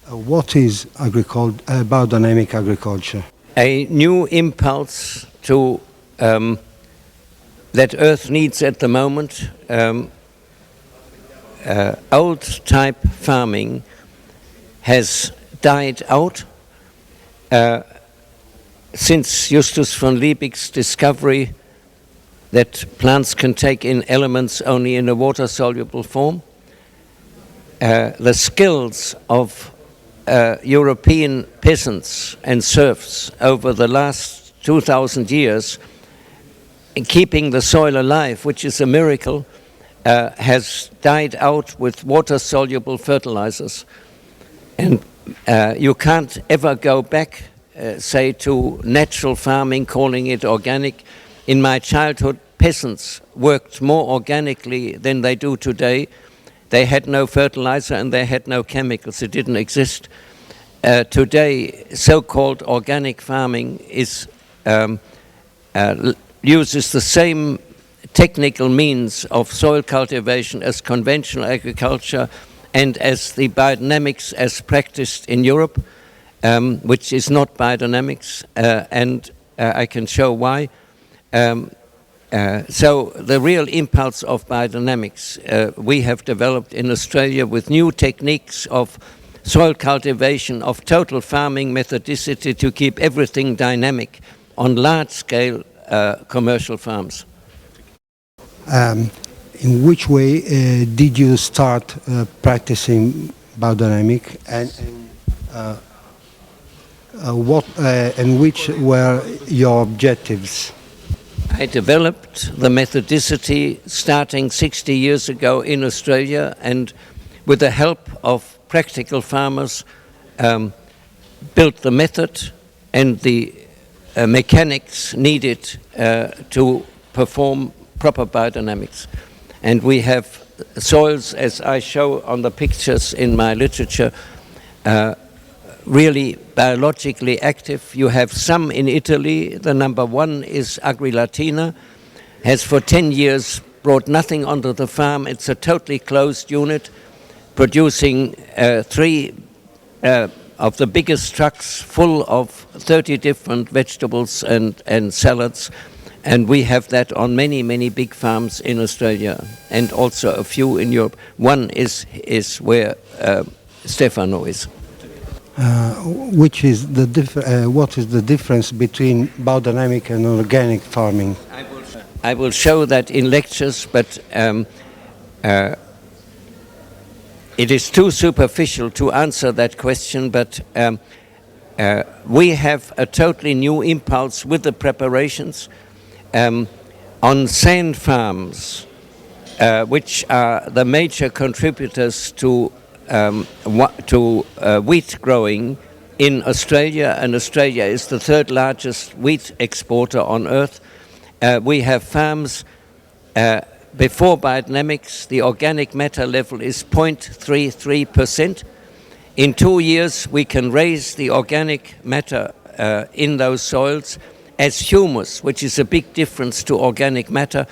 What is biodynamic agriculture? A new impulse to that Earth needs at the moment. Old type farming has died out since Justus von Liebig's discovery that plants can take in elements only in a water-soluble form. The skills of European peasants and serfs over the last 2,000 years in keeping the soil alive, which is a miracle, has died out with water-soluble fertilizers. And you can't ever go back, say, to natural farming, calling it organic. In my childhood, peasants worked more organically than they do today. They had no fertilizer and they had no chemicals. It didn't exist. Today, so-called organic farming uses the same technical means of soil cultivation as conventional agriculture and as the biodynamics as practiced in Europe, which is not biodynamics, and I can show why. So the real impulse of biodynamics we have developed in Australia with new techniques of soil cultivation, of total farming methodicity to keep everything dynamic on large-scale commercial farms. In which way did you start practicing biodynamic, and which were your objectives? I developed the methodicity starting 60 years ago in Australia, and with the help of practical farmers built the method and the mechanics needed to perform proper biodynamics. And we have soils, as I show on the pictures in my literature, really biologically active. You have some in Italy. The number one is Agri-Latina, has for 10 years brought nothing onto the farm. It's a totally closed unit, producing 3 of the biggest trucks full of 30 different vegetables and salads. And we have that on many, many big farms in Australia and also a few in Europe. One is where Stefano is. What is the difference between biodynamic and organic farming? I will show that in lectures, but it is too superficial to answer that question. But we have a totally new impulse with the preparations. On sand farms, which are the major contributors to wheat growing in Australia, and Australia is the 3rd largest wheat exporter on earth. We have farms before biodynamics, the organic matter level is 0.33%. In 2 years, we can raise the organic matter in those soils as humus, which is a big difference to organic matter,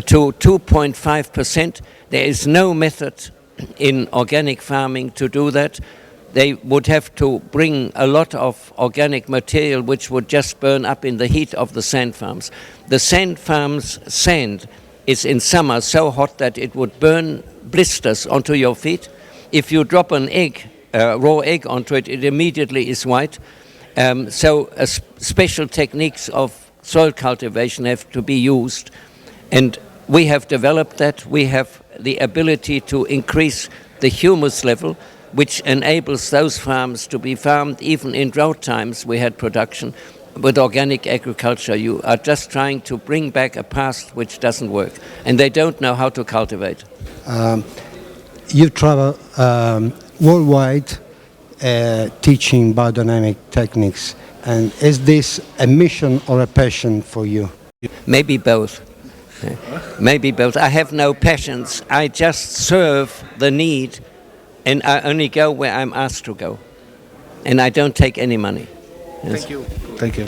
to 2.5%. There is no method in organic farming to do that. They would have to bring a lot of organic material which would just burn up in the heat of the sand farms. The sand farms' sand is in summer so hot that it would burn blisters onto your feet. If you drop an egg, raw egg onto it, it immediately is white. So special techniques of soil cultivation have to be used, and we have developed that. We have the ability to increase the humus level, which enables those farms to be farmed even in drought times. We had production. With organic agriculture, you are just trying to bring back a past which doesn't work, and they don't know how to cultivate. You travel worldwide teaching biodynamic techniques, and is this a mission or a passion for you? Maybe both. Maybe both. I have no passions. I just serve the need, and I only go where I'm asked to go, and I don't take any money. Yes. Thank you. Thank you.